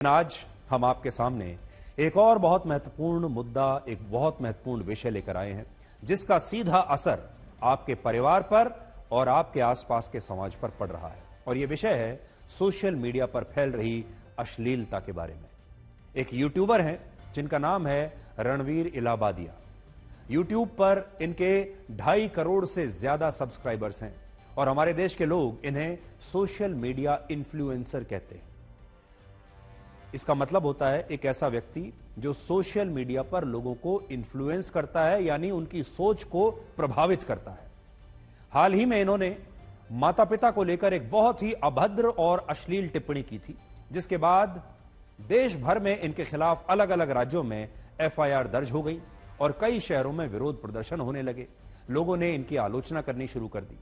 आज हम आपके सामने एक और बहुत महत्वपूर्ण मुद्दा, एक बहुत महत्वपूर्ण विषय लेकर आए हैं जिसका सीधा असर आपके परिवार पर और आपके आसपास के समाज पर पड़ रहा है। और यह विषय है सोशल मीडिया पर फैल रही अश्लीलता के बारे में। एक यूट्यूबर हैं जिनका नाम है रणवीर इलाहाबादिया। यूट्यूब पर इनके 2.5 करोड़ से ज्यादा सब्सक्राइबर्स हैं और हमारे देश के लोग इन्हें सोशल मीडिया इन्फ्लुएंसर कहते हैं। इसका मतलब होता है एक ऐसा व्यक्ति जो सोशल मीडिया पर लोगों को इन्फ्लुएंस करता है, यानी उनकी सोच को प्रभावित करता है। हाल ही में इन्होंने माता पिता को लेकर एक बहुत ही अभद्र और अश्लील टिप्पणी की थी, जिसके बाद देश भर में इनके खिलाफ अलग अलग राज्यों में एफआईआर दर्ज हो गई और कई शहरों में विरोध प्रदर्शन होने लगे। लोगों ने इनकी आलोचना करनी शुरू कर दी।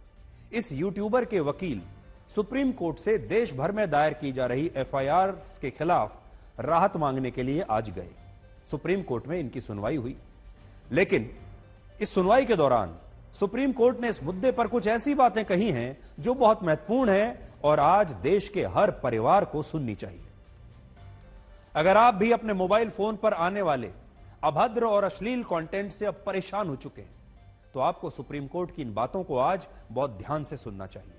इस यूट्यूबर के वकील सुप्रीम कोर्ट से देश भर में दायर की जा रही एफआईआर के खिलाफ राहत मांगने के लिए आज गए। सुप्रीम कोर्ट में इनकी सुनवाई हुई, लेकिन इस सुनवाई के दौरान सुप्रीम कोर्ट ने इस मुद्दे पर कुछ ऐसी बातें कही हैं जो बहुत महत्वपूर्ण हैं और आज देश के हर परिवार को सुननी चाहिए। अगर आप भी अपने मोबाइल फोन पर आने वाले अभद्र और अश्लील कंटेंट से अब परेशान हो चुके हैं, तो आपको सुप्रीम कोर्ट की इन बातों को आज बहुत ध्यान से सुनना चाहिए।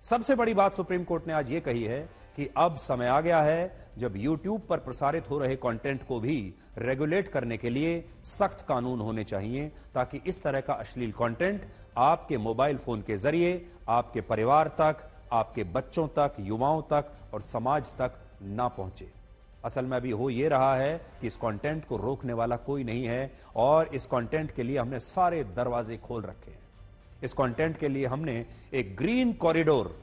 सबसे बड़ी बात सुप्रीम कोर्ट ने आज यह कही है कि अब समय आ गया है जब YouTube पर प्रसारित हो रहे कंटेंट को भी रेगुलेट करने के लिए सख्त कानून होने चाहिए, ताकि इस तरह का अश्लील कंटेंट आपके मोबाइल फोन के जरिए आपके परिवार तक, आपके बच्चों तक, युवाओं तक और समाज तक ना पहुंचे। असल में अभी हो यह रहा है कि इस कंटेंट को रोकने वाला कोई नहीं है और इस कंटेंट के लिए हमने सारे दरवाजे खोल रखे हैं। इस कंटेंट के लिए हमने एक ग्रीन कॉरिडोर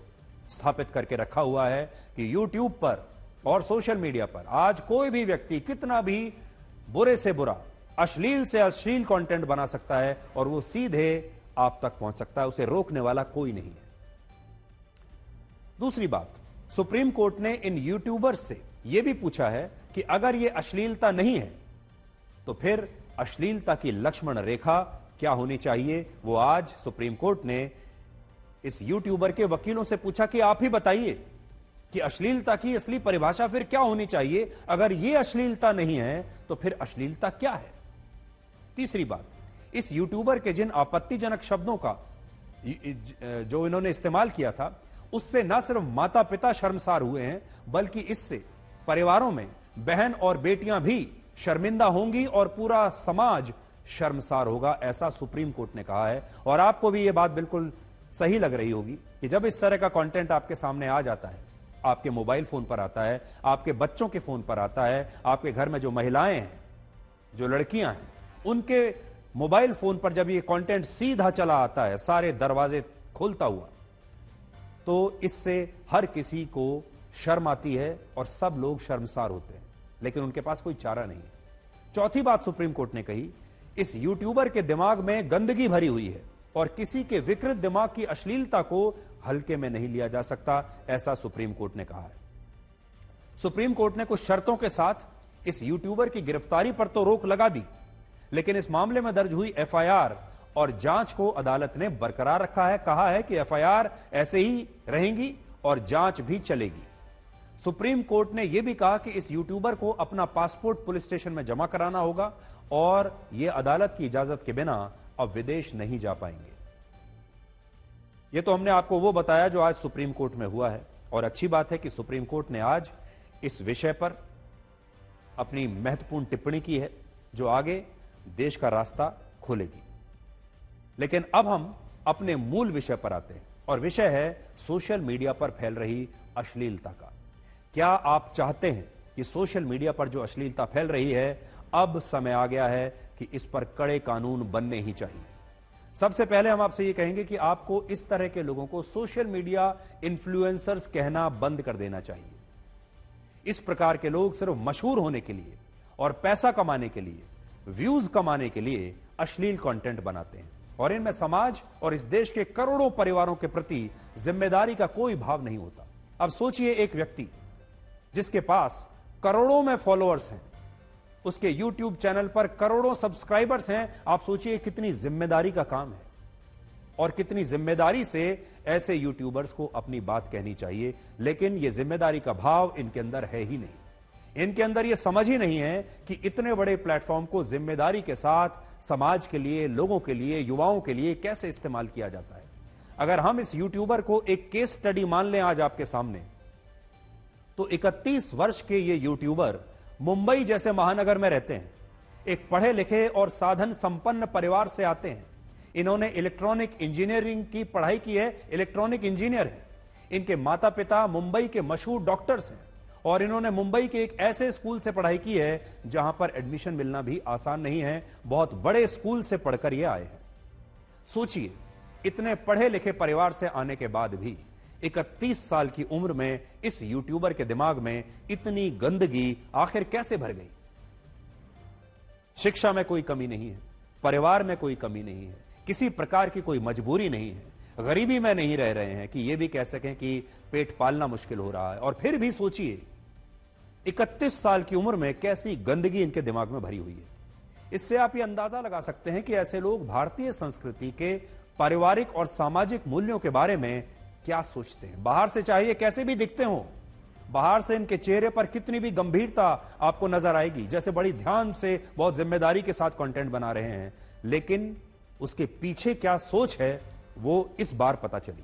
स्थापित करके रखा हुआ है कि YouTube पर और सोशल मीडिया पर आज कोई भी व्यक्ति कितना भी बुरे से बुरा, अश्लील से अश्लील कंटेंट बना सकता है और वो सीधे आप तक पहुंच सकता है। उसे रोकने वाला कोई नहीं है। दूसरी बात, सुप्रीम कोर्ट ने इन यूट्यूबर्स से यह भी पूछा है कि अगर यह अश्लीलता नहीं है तो फिर अश्लीलता की लक्ष्मण रेखा क्या होनी चाहिए। वो आज सुप्रीम कोर्ट ने इस यूट्यूबर के वकीलों से पूछा कि आप ही बताइए कि अश्लीलता की असली परिभाषा फिर क्या होनी चाहिए। अगर यह अश्लीलता नहीं है तो फिर अश्लीलता क्या है। तीसरी बात, इस यूट्यूबर के जिन आपत्तिजनक शब्दों का जो इन्होंने इस्तेमाल किया था, उससे न सिर्फ माता पिता शर्मसार हुए हैं, बल्कि इससे परिवारों में बहन और बेटियां भी शर्मिंदा होंगी और पूरा समाज शर्मसार होगा, ऐसा सुप्रीम कोर्ट ने कहा है। और आपको भी यह बात बिल्कुल सही लग रही होगी कि जब इस तरह का कंटेंट आपके सामने आ जाता है, आपके मोबाइल फोन पर आता है, आपके बच्चों के फोन पर आता है, आपके घर में जो महिलाएं हैं, जो लड़कियां हैं, उनके मोबाइल फोन पर जब ये कंटेंट सीधा चला आता है, सारे दरवाजे खोलता हुआ, तो इससे हर किसी को शर्म आती है और सब लोग शर्मसार होते हैं, लेकिन उनके पास कोई चारा नहीं है। चौथी बात सुप्रीम कोर्ट ने कही, इस यूट्यूबर के दिमाग में गंदगी भरी हुई है और किसी के विकृत दिमाग की अश्लीलता को हल्के में नहीं लिया जा सकता, ऐसा सुप्रीम कोर्ट ने कहा है। सुप्रीम कोर्ट ने कुछ शर्तों के साथ इस यूट्यूबर की गिरफ्तारी पर तो रोक लगा दी, लेकिन इस मामले में दर्ज हुई एफआईआर और जांच को अदालत ने बरकरार रखा है। कहा है कि एफआईआर ऐसे ही रहेंगी और जांच भी चलेगी। सुप्रीम कोर्ट ने यह भी कहा कि इस यूट्यूबर को अपना पासपोर्ट पुलिस स्टेशन में जमा कराना होगा और यह अदालत की इजाजत के बिना अब विदेश नहीं जा पाएंगे। यह तो हमने आपको वो बताया जो आज सुप्रीम कोर्ट में हुआ है, और अच्छी बात है कि सुप्रीम कोर्ट ने आज इस विषय पर अपनी महत्वपूर्ण टिप्पणी की है जो आगे देश का रास्ता खोलेगी। लेकिन अब हम अपने मूल विषय पर आते हैं और विषय है सोशल मीडिया पर फैल रही अश्लीलता का। क्या आप चाहते हैं कि सोशल मीडिया पर जो अश्लीलता फैल रही है, अब समय आ गया है कि इस पर कड़े कानून बनने ही चाहिए। सबसे पहले हम आपसे यह कहेंगे कि आपको इस तरह के लोगों को सोशल मीडिया इन्फ्लुएंसर्स कहना बंद कर देना चाहिए। इस प्रकार के लोग सिर्फ मशहूर होने के लिए और पैसा कमाने के लिए, व्यूज कमाने के लिए अश्लील कंटेंट बनाते हैं और इनमें समाज और इस देश के करोड़ों परिवारों के प्रति जिम्मेदारी का कोई भाव नहीं होता। अब सोचिए, एक व्यक्ति जिसके पास करोड़ों में फॉलोअर्स हैं, उसके YouTube चैनल पर करोड़ों सब्सक्राइबर्स हैं, आप सोचिए कितनी जिम्मेदारी का काम है और कितनी जिम्मेदारी से ऐसे यूट्यूबर्स को अपनी बात कहनी चाहिए। लेकिन यह जिम्मेदारी का भाव इनके अंदर है ही नहीं। इनके अंदर यह समझ ही नहीं है कि इतने बड़े प्लेटफॉर्म को जिम्मेदारी के साथ समाज के लिए, लोगों के लिए, युवाओं के लिए कैसे इस्तेमाल किया जाता है। अगर हम इस यूट्यूबर को एक केस स्टडी मान लें आज आपके सामने, तो 31 वर्ष के ये यूट्यूबर मुंबई जैसे महानगर में रहते हैं। एक पढ़े लिखे और साधन संपन्न परिवार से आते हैं। इन्होंने इलेक्ट्रॉनिक इंजीनियरिंग की पढ़ाई की है, इलेक्ट्रॉनिक इंजीनियर है। इनके माता पिता मुंबई के मशहूर डॉक्टर्स हैं और इन्होंने मुंबई के एक ऐसे स्कूल से पढ़ाई की है जहां पर एडमिशन मिलना भी आसान नहीं है। बहुत बड़े स्कूल से पढ़कर ये आए हैं। सोचिए, इतने पढ़े लिखे परिवार से आने के बाद भी 31 साल की उम्र में इस यूट्यूबर के दिमाग में इतनी गंदगी आखिर कैसे भर गई। शिक्षा में कोई कमी नहीं है, परिवार में कोई कमी नहीं है, किसी प्रकार की कोई मजबूरी नहीं है, गरीबी में नहीं रह रहे हैं कि यह भी कह सकें कि पेट पालना मुश्किल हो रहा है। और फिर भी सोचिए, 31 साल की उम्र में कैसी गंदगी इनके दिमाग में भरी हुई है। इससे आप यह अंदाजा लगा सकते हैं कि ऐसे लोग भारतीय संस्कृति के पारिवारिक और सामाजिक मूल्यों के बारे में क्या सोचते हैं। बाहर से चाहिए कैसे भी दिखते हो, बाहर से इनके चेहरे पर कितनी भी गंभीरता आपको नजर आएगी, जैसे बड़ी ध्यान से, बहुत जिम्मेदारी के साथ कंटेंट बना रहे हैं, लेकिन उसके पीछे क्या सोच है वो इस बार पता चली।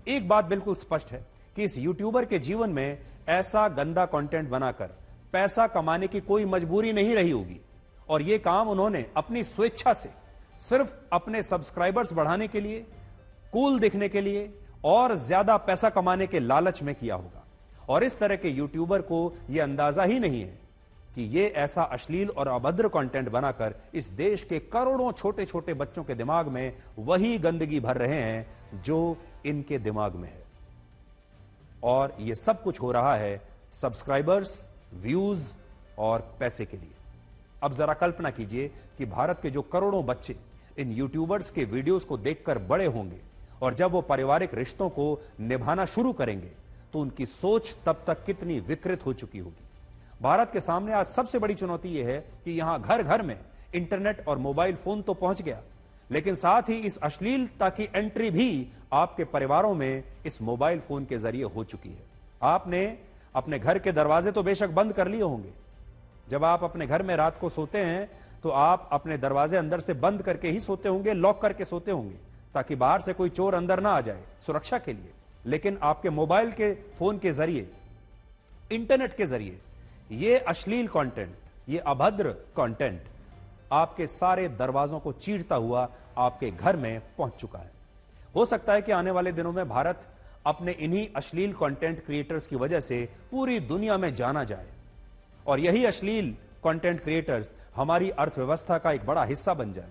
एक बात बिल्कुल स्पष्ट है कि इस यूट्यूबर के जीवन में ऐसा गंदा कंटेंट बनाकर पैसा कमाने की कोई मजबूरी नहीं रही होगी और यह काम उन्होंने अपनी स्वेच्छा से सिर्फ अपने सब्सक्राइबर्स बढ़ाने के लिए, कूल दिखने के लिए और ज्यादा पैसा कमाने के लालच में किया होगा। और इस तरह के यूट्यूबर को यह अंदाजा ही नहीं है कि यह ऐसा अश्लील और अभद्र कंटेंट बनाकर इस देश के करोड़ों छोटे छोटे बच्चों के दिमाग में वही गंदगी भर रहे हैं जो इनके दिमाग में है। और यह सब कुछ हो रहा है सब्सक्राइबर्स, व्यूज और पैसे के लिए। अब जरा कल्पना कीजिए कि भारत के जो करोड़ों बच्चे इन यूट्यूबर्स के वीडियोस को देखकर बड़े होंगे और जब वो पारिवारिक रिश्तों को निभाना शुरू करेंगे तो उनकी सोच तब तक कितनी विकृत हो चुकी होगी। भारत के सामने आज सबसे बड़ी चुनौती यह है कि यहां घर घर में इंटरनेट और मोबाइल फोन तो पहुंच गया, लेकिन साथ ही इस अश्लीलता की एंट्री भी आपके परिवारों में इस मोबाइल फोन के जरिए हो चुकी है। आपने अपने घर के दरवाजे तो बेशक बंद कर लिए होंगे। जब आप अपने घर में रात को सोते हैं तो आप अपने दरवाजे अंदर से बंद करके ही सोते होंगे, लॉक करके सोते होंगे ताकि बाहर से कोई चोर अंदर ना आ जाए, सुरक्षा के लिए। लेकिन आपके मोबाइल के फोन के जरिए, इंटरनेट के जरिए यह अश्लील कंटेंट, यह अभद्र कंटेंट आपके सारे दरवाजों को चीरता हुआ आपके घर में पहुंच चुका है। हो सकता है कि आने वाले दिनों में भारत अपने इन्हीं अश्लील कंटेंट क्रिएटर्स की वजह से पूरी दुनिया में जाना जाए और यही अश्लील कंटेंट क्रिएटर्स हमारी अर्थव्यवस्था का एक बड़ा हिस्सा बन जाए,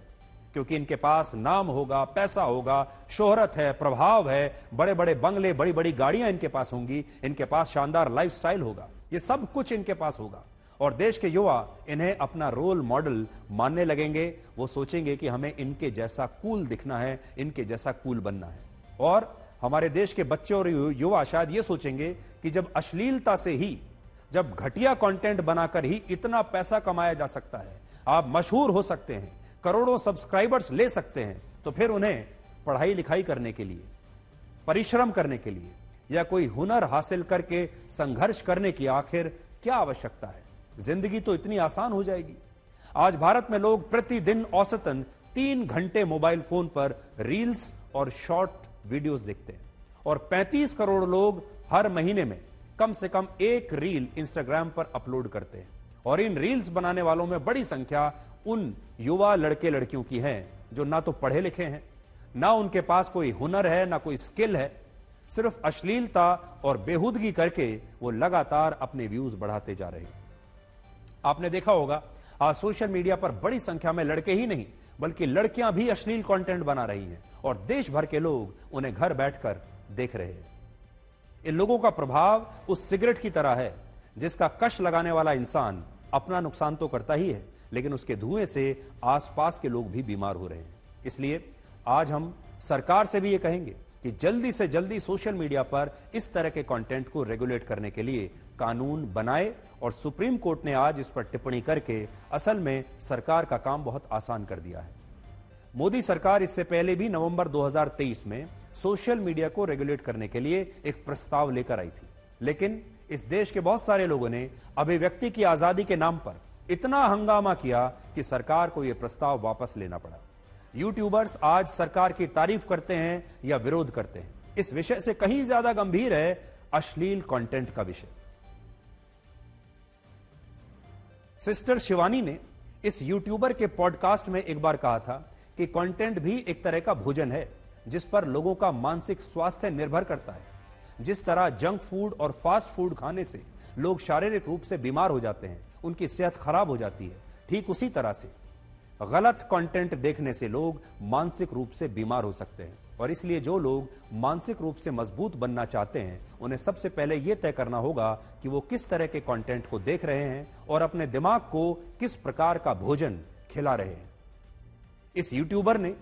क्योंकि इनके पास नाम होगा, पैसा होगा, शोहरत है, प्रभाव है, बड़े बड़े बंगले, बड़ी बड़ी गाड़ियां इनके पास होंगी, इनके पास शानदार लाइफस्टाइल होगा, ये सब कुछ इनके पास होगा और देश के युवा इन्हें अपना रोल मॉडल मानने लगेंगे। वो सोचेंगे कि हमें इनके जैसा कूल दिखना है, इनके जैसा कूल बनना है। और हमारे देश के बच्चे और युवा शायद ये सोचेंगे कि जब अश्लीलता से ही, जब घटिया कंटेंट बनाकर ही इतना पैसा कमाया जा सकता है, आप मशहूर हो सकते हैं, करोड़ों सब्सक्राइबर्स ले सकते हैं, तो फिर उन्हें पढ़ाई लिखाई करने के लिए, परिश्रम करने के लिए या कोई हुनर हासिल करके संघर्ष करने की आखिर क्या आवश्यकता है। जिंदगी तो इतनी आसान हो जाएगी। आज भारत में लोग प्रतिदिन औसतन 3 घंटे मोबाइल फोन पर रील्स और शॉर्ट वीडियोस देखते हैं और 35 करोड़ लोग हर महीने में कम से कम एक रील इंस्टाग्राम पर अपलोड करते हैं। और इन रील्स बनाने वालों में बड़ी संख्या उन युवा लड़के लड़कियों की है जो ना तो पढ़े लिखे हैं, ना उनके पास कोई हुनर है, ना कोई स्किल है। सिर्फ अश्लीलता और बेहूदगी करके वो लगातार अपने व्यूज बढ़ाते जा रहे हैं। आपने देखा होगा आज सोशल मीडिया पर बड़ी संख्या में लड़के ही नहीं बल्कि लड़कियां भी अश्लील कंटेंट बना रही हैं और देश भर के लोग उन्हें घर बैठकर देख रहे हैं। इन लोगों का प्रभाव उस सिगरेट की तरह है जिसका कश लगाने वाला इंसान अपना नुकसान तो करता ही है, लेकिन उसके धुएं से आसपास के लोग भी बीमार हो रहे हैं। इसलिए आज हम सरकार से भी ये कहेंगे कि जल्दी से जल्दी सोशल मीडिया पर इस तरह के कंटेंट को रेगुलेट करने के लिए कानून बनाए और सुप्रीम कोर्ट ने आज इस पर टिप्पणी करके असल में सरकार का काम बहुत आसान कर दिया है। मोदी सरकार इससे पहले भी नवंबर 2023 में सोशल मीडिया को रेगुलेट करने के लिए एक प्रस्ताव लेकर आई थी, लेकिन इस देश के बहुत सारे लोगों ने अभिव्यक्ति की आजादी के नाम पर इतना हंगामा किया कि सरकार को यह प्रस्ताव वापस लेना पड़ा। यूट्यूबर्स आज सरकार की तारीफ करते हैं या विरोध करते हैं। इस विषय से कहीं ज्यादा गंभीर है अश्लील कंटेंट का विषय। सिस्टर शिवानी ने इस यूट्यूबर के पॉडकास्ट में एक बार कहा था कि कंटेंट भी एक तरह का भोजन है जिस पर लोगों का मानसिक स्वास्थ्य निर्भर करता है। जिस तरह जंक फूड और फास्ट फूड खाने से लोग शारीरिक रूप से बीमार हो जाते हैं, उनकी सेहत खराब हो जाती है, ठीक उसी तरह से गलत कंटेंट देखने से लोग मानसिक रूप से बीमार हो सकते हैं। और इसलिए जो लोग मानसिक रूप से मजबूत बनना चाहते हैं, उन्हें सबसे पहले यह तय करना होगा कि वो किस तरह के कंटेंट को देख रहे हैं और अपने दिमाग को किस प्रकार का भोजन खिला रहे हैं। इस यूट्यूबर ने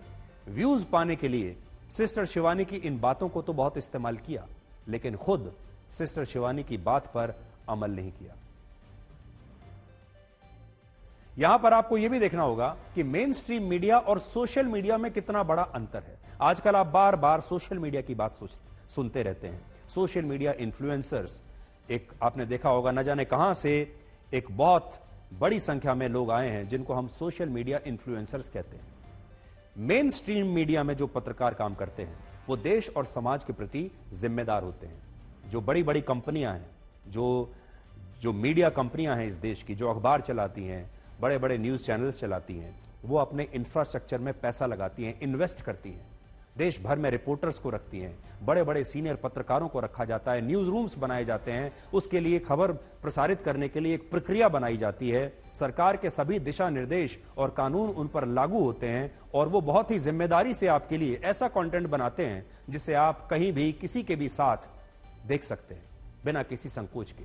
व्यूज पाने के लिए सिस्टर शिवानी की इन बातों को तो बहुत इस्तेमाल किया, लेकिन खुद सिस्टर शिवानी की बात पर अमल नहीं किया। यहां पर आपको यह भी देखना होगा कि मेन स्ट्रीम मीडिया और सोशल मीडिया में कितना बड़ा अंतर है। आजकल आप बार बार सोशल मीडिया की बात सुनते रहते हैं। सोशल मीडिया इन्फ्लुएंसर्स, एक आपने देखा होगा न जाने कहां से एक बहुत बड़ी संख्या में लोग आए हैं जिनको हम सोशल मीडिया इन्फ्लुएंसर्स कहते हैं। मेन स्ट्रीम मीडिया में जो पत्रकार काम करते हैं वो देश और समाज के प्रति जिम्मेदार होते हैं। जो बड़ी बड़ी कंपनियां हैं, जो मीडिया कंपनियां हैं इस देश की, जो अखबार चलाती हैं, बड़े बड़े न्यूज चैनल्स चलाती हैं, वो अपने इंफ्रास्ट्रक्चर में पैसा लगाती हैं, इन्वेस्ट करती हैं, देश भर में रिपोर्टर्स को रखती हैं, बड़े बड़े सीनियर पत्रकारों को रखा जाता है, न्यूज रूम्स बनाए जाते हैं, उसके लिए खबर प्रसारित करने के लिए एक प्रक्रिया बनाई जाती है, सरकार के सभी दिशा निर्देश और कानून उन पर लागू होते हैं और वो बहुत ही जिम्मेदारी से आपके लिए ऐसा कंटेंट बनाते हैं जिसे आप कहीं भी किसी के भी साथ देख सकते हैं बिना किसी संकोच के।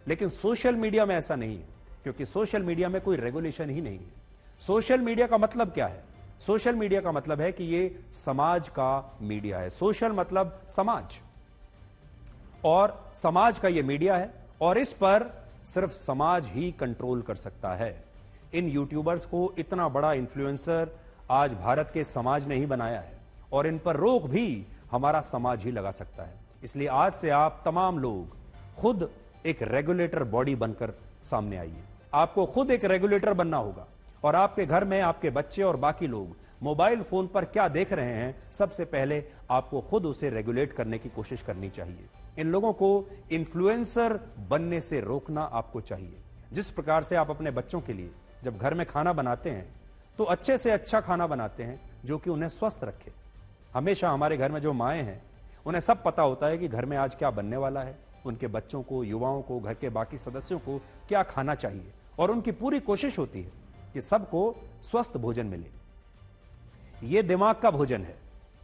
लेकिन सोशल मीडिया में ऐसा नहीं है, क्योंकि सोशल मीडिया में कोई रेगुलेशन ही नहीं है। सोशल मीडिया का मतलब क्या है? सोशल मीडिया का मतलब है कि ये समाज का मीडिया है। सोशल मतलब समाज, और समाज का ये मीडिया है और इस पर सिर्फ समाज ही कंट्रोल कर सकता है। इन यूट्यूबर्स को इतना बड़ा इन्फ्लुएंसर आज भारत के समाज ने ही बनाया है और इन पर रोक भी हमारा समाज ही लगा सकता है। इसलिए आज से आप तमाम लोग खुद एक रेगुलेटर बॉडी बनकर सामने आइए। आपको खुद एक रेगुलेटर बनना होगा और आपके घर में आपके बच्चे और बाकी लोग मोबाइल फोन पर क्या देख रहे हैं, सबसे पहले आपको खुद उसे रेगुलेट करने की कोशिश करनी चाहिए। इन लोगों को इन्फ्लुएंसर बनने से रोकना आपको चाहिए। जिस प्रकार से आप अपने बच्चों के लिए जब घर में खाना बनाते हैं तो अच्छे से अच्छा खाना बनाते हैं जो कि उन्हें स्वस्थ रखे। हमेशा हमारे घर में जो माएं हैं उन्हें सब पता होता है कि घर में आज क्या बनने वाला है, उनके बच्चों को, युवाओं को, घर के बाकी सदस्यों को क्या खाना चाहिए, और उनकी पूरी कोशिश होती है कि सबको स्वस्थ भोजन मिले। यह दिमाग का भोजन है,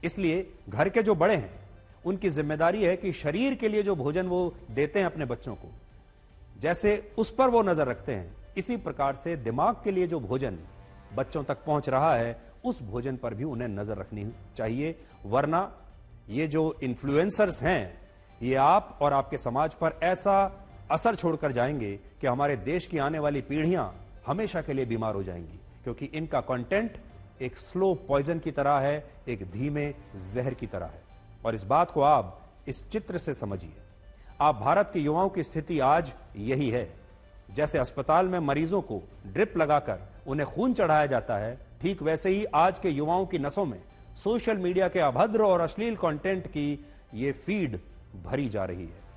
इसलिए घर के जो बड़े हैं उनकी जिम्मेदारी है कि शरीर के लिए जो भोजन वो देते हैं अपने बच्चों को, जैसे उस पर वो नजर रखते हैं, इसी प्रकार से दिमाग के लिए जो भोजन बच्चों तक पहुंच रहा है उस भोजन पर भी उन्हें नजर रखनी चाहिए। वरना ये जो इन्फ्लुएंसर्स हैं ये आप और आपके समाज पर ऐसा असर छोड़कर जाएंगे कि हमारे देश की आने वाली पीढ़ियां हमेशा के लिए बीमार हो जाएंगी, क्योंकि इनका कंटेंट एक स्लो पॉइजन की तरह है, एक धीमे जहर की तरह है। और इस बात को आप इस चित्र से समझिए। आप भारत के युवाओं की स्थिति आज यही है। जैसे अस्पताल में मरीजों को ड्रिप लगाकर उन्हें खून चढ़ाया जाता है, ठीक वैसे ही आज के युवाओं की नसों में सोशल मीडिया के अभद्र और अश्लील कंटेंट की ये फीड भरी जा रही है।